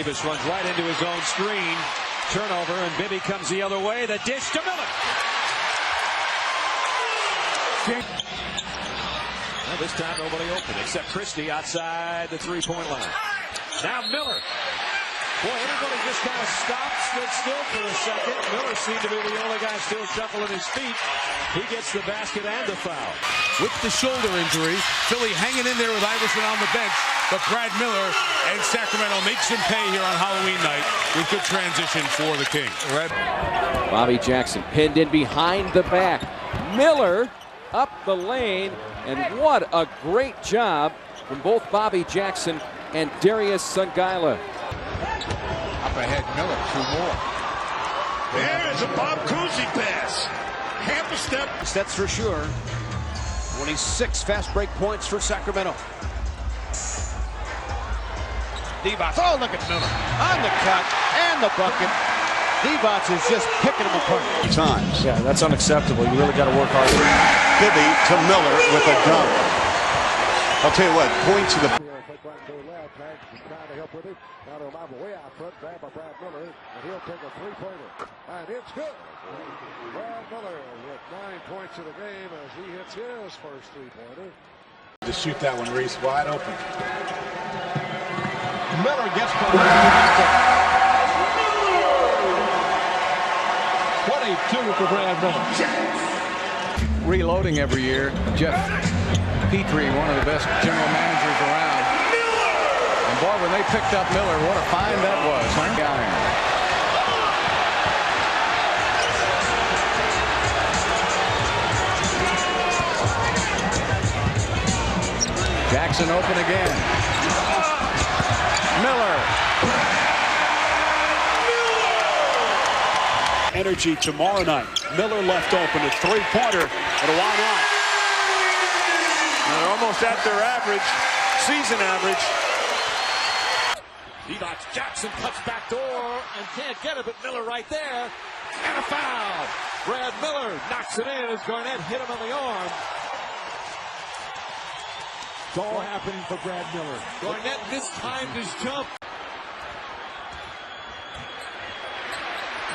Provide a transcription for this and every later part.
Davis runs right into his own screen. Turnover, and Bibby comes the other way. The dish to Miller. Well, this time nobody open except Christie outside the three-point line. Now Miller. Boy, everybody just kind of stopped, stood still for a second. Miller seemed to be the only guy still shuffling his feet. He gets the basket and the foul. With the shoulder injury, Philly hanging in there with Iverson on the bench. But Brad Miller and Sacramento makes him pay here on Halloween night with good transition for the Kings. Bobby Jackson pinned in behind the back. Miller up the lane, and what a great job from both Bobby Jackson and 𝗙𝗟𝗟. Up ahead, Miller, two more. There is a Bob Cousy pass. Half a step. That's for sure. 26 fast break points for Sacramento. Divac, oh look at Miller, on the cut and the bucket. Divac is just picking him apart. Times. Yeah, that's unacceptable. You really got to work hard. Bibby to Miller with a dunk. I'll tell you what, point to the... He'll take a three-pointer, and it's good. Brad Miller with 9 points in the game as he hits his first three-pointer. To shoot that one, Reese, wide open. Miller gets 22 for Brad Miller. Reloading every year. Jeff Petrie, one of the best general managers around. And boy, when they picked up Miller, what a find that was. Jackson open again. Miller. Energy tomorrow night. Miller left open, a three-pointer, but why not? They're almost at their average, season average. Divac, Jackson cuts back door and can't get it, but Miller right there. And a foul. Brad Miller knocks it in as Garnett hit him on the arm. It's all happening for Brad Miller. Garnett mistimed his jump.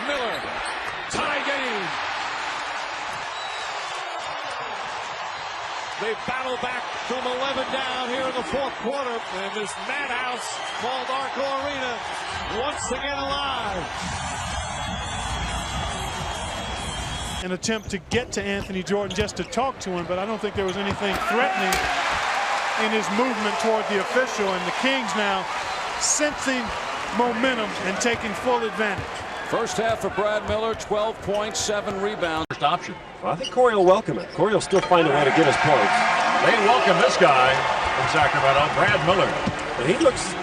Miller, tie game. They battle back from 11 down here in the fourth quarter. And this madhouse called Arco Arena once again alive. An attempt to get to Anthony Jordan just to talk to him, but I don't think there was anything threatening in his movement toward the official, and the Kings now sensing momentum and taking full advantage. First half for Brad Miller, 12 points, 7 rebounds. First option. Well, I think Corey will welcome it. Corey will still find a way to get his points. They welcome this guy from Sacramento, Brad Miller. But he looks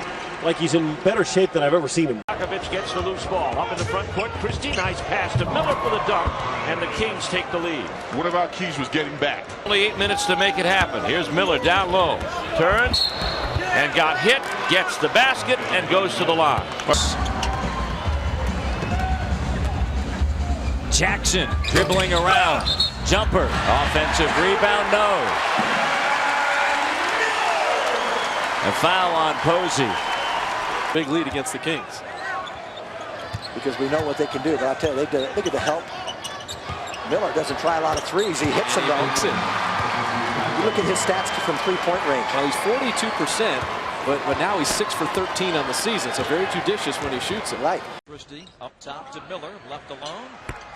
like he's in better shape than I've ever seen him. 𝗙𝗟𝗟 gets the loose ball. Up in the front court, Christie, nice pass to Miller for the dunk, and the Kings take the lead. One of our keys was getting back. Only 8 minutes to make it happen. Here's Miller down low. Turns and got hit, gets the basket, and goes to the line. Jackson dribbling around. Jumper. Offensive rebound, no. A foul on Posey. Big lead against the Kings. Because we know what they can do. But I'll tell you, they get the help. Miller doesn't try a lot of threes. He hits them, though. You look at his stats from three-point range. Well, he's 42%, but now he's 6 for 13 on the season. So very judicious when he shoots it. Right. Christie up top to Miller, left alone.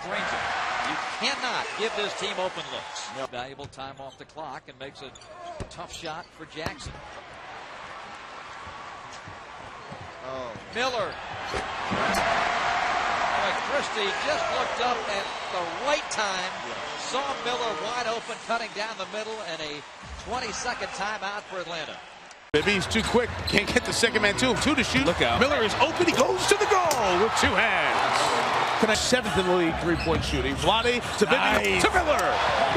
Granger. You cannot give this team open looks. No. Valuable time off the clock and makes a tough shot for Jackson. Oh, Miller. Christie just looked up at the right time, saw Miller wide open, cutting down the middle, and a 20-second timeout for Atlanta. Bibby's too quick, can't get the second man to him. 2 to shoot. Look out. Miller is open, he goes to the goal with 2 hands. 7th in the league, 3-point shooting. Vlade to Bibby, to Miller.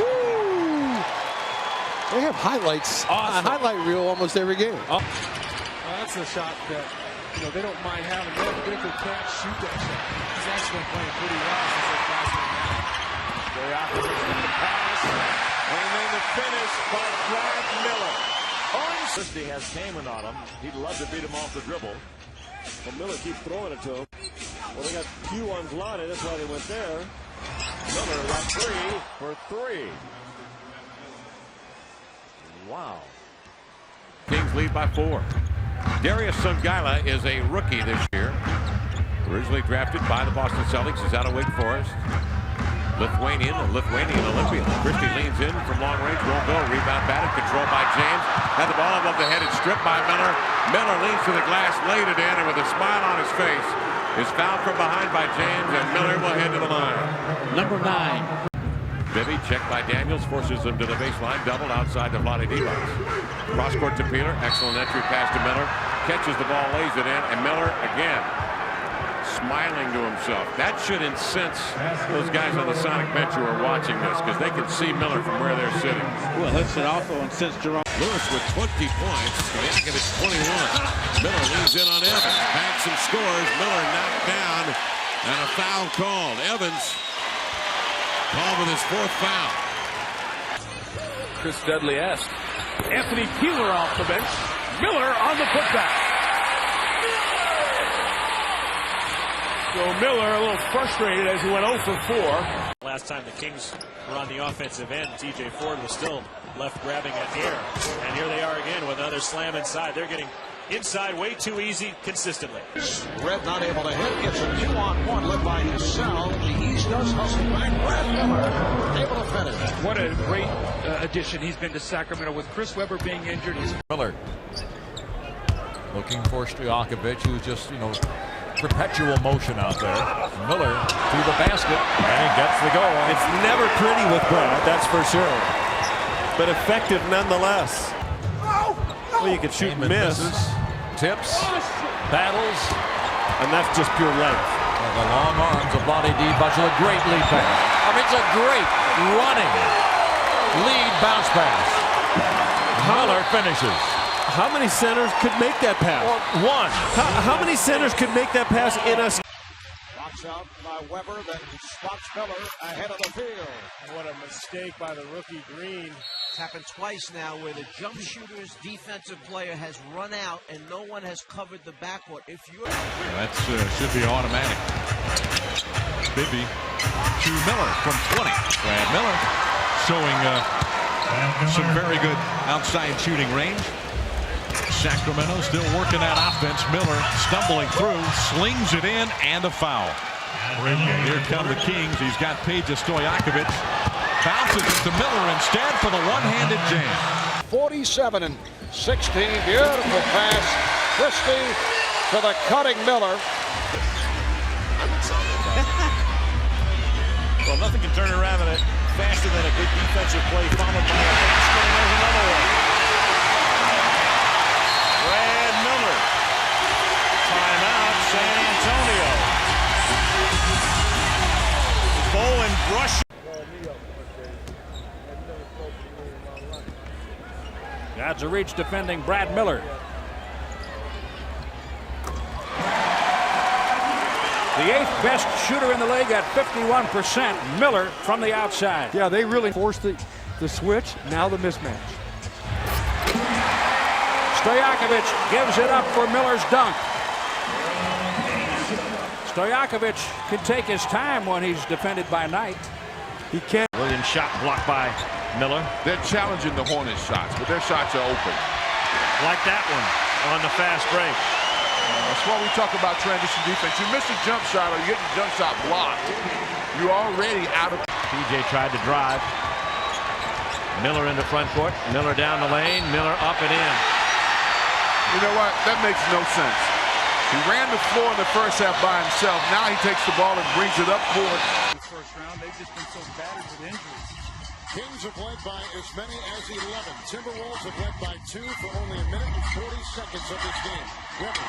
Woo! They have highlights on highlight reel almost every game. Well, that's a shot that they don't mind having. Baker can't shoot that shot. He's actually been playing pretty well since they passed him. Very opposite the pass, and then the finish by Brad Miller. Christie has Kamen on him. He'd love to beat him off the dribble. Well, Miller keeps throwing it to him. Well, they got Q on Vlade. That's why they went there. Miller got 3 for 3. Wow. Kings lead by 4. 𝗙𝗟𝗠 is a rookie this year. Originally drafted by the Boston Celtics. He's out of Wake Forest. Lithuanian Olympian. Christie leans in from long range. Won't go. Rebound batted. Controlled by James. Had the ball above the head. It's stripped by Miller. Miller leans to the glass. Laid it in. And with a smile on his face is fouled from behind by James. And Miller will head to the line. Number 9. Bibby checked by Daniels. Forces him to the baseline. Doubled outside the Vlade Divac. Cross court to Peeler. Excellent entry pass to Miller. Catches the ball. Lays it in. And Miller again. Smiling to himself. That should incense those guys on the Sonic bench who are watching this, because they can see Miller from where they're sitting. Well, that should also incense Jerome. Lewis with 20 points. Stojakovic 21. Miller leans in on Evans. Backs and scores. Miller knocked down and a foul called. Evans called with his 4th foul. Chris Dudley-esque. Anthony Peeler off the bench. Miller on the putback. So Miller a little frustrated as he went 0 for 4. Last time the Kings were on the offensive end, TJ Ford was still left grabbing at air. And here they are again with another slam inside. They're getting inside way too easy consistently. Red not able to hit. It's a 2-on-1 led by Hlassell. The East does hustle back. Brad Miller able to finish. What a great addition he's been to Sacramento with Chris Webber being injured. Miller looking for Stojakovic, who's just, perpetual motion out there. Miller to the basket, and he gets the goal. It's never pretty with Brad, that's for sure. But effective nonetheless. Well, you can shoot and miss. Tips, battles. And that's just pure length. And the long arms of Vlade Divac, a great lead pass. It's a great running lead bounce pass. Miller finishes. How many centers could make that pass? One. How many centers could make that pass in a... Box out by Webber, then spots Miller ahead of the field. What a mistake by the rookie Green. It's happened twice now where the jump shooter's defensive player has run out and no one has covered the backcourt. If you're... That should be automatic. Bibby to Miller from 20. Brad Miller showing some very good outside shooting range. Sacramento still working that offense. Miller stumbling through, slings it in, and a foul. Here come the Kings. He's got Peja Stojakovic. Bounces it to Miller instead for the one-handed jam. 47-16. Beautiful pass. Christie to the cutting Miller. Well, nothing can turn around in it faster than a good defensive play followed by a basket, and there's another one. Brad Miller. Timeout, San Antonio. Bowen brush. That's a reach defending Brad Miller. The 8th best shooter in the league at 51%. Miller from the outside. Yeah, they really forced the switch. Now the mismatch. Stojakovic gives it up for Miller's dunk. Stojakovic can take his time when he's defended by Knight. He can't. Williams shot blocked by Miller. They're challenging the Hornets shots, but their shots are open. Like that one on the fast break. That's why we talk about transition defense. You miss a jump shot or you get your jump shot blocked, you're already out of... PJ tried to drive. Miller in the front court. Miller down the lane. Miller up and in. You know what? That makes no sense. He ran the floor in the first half by himself. Now he takes the ball and brings it up court. First round, they've just been so battered with injuries. Kings have led by as many as 11. Timberwolves have led by 2 for only a minute and 40 seconds of this game. Webber.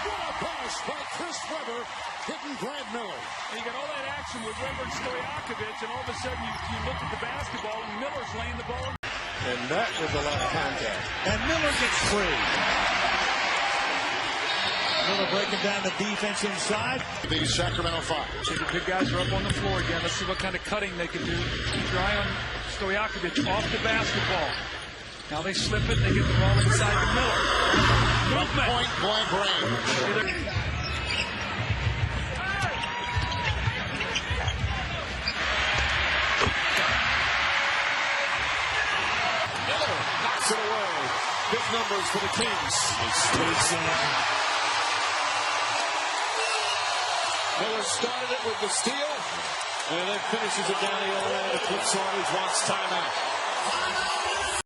What a pass by Chris Webber, hitting Brad Miller. And you got all that action with Webber and Stojakovic, and all of a sudden you look at the basketball and Miller's laying the ball. And that was a lot of contact. And Miller gets free. Miller breaking down the defense inside. The Sacramento 5. So the big guys are up on the floor again. Let's see what kind of cutting they can do. Keep your eye on Stojakovic off the basketball. Now they slip it. They get the ball inside to Miller. Movement. Point blank range. Miller knocks it away. Big numbers for the Kings. Miller started it with the steal, and then finishes it down the other end. Quick Saunders wants timeout.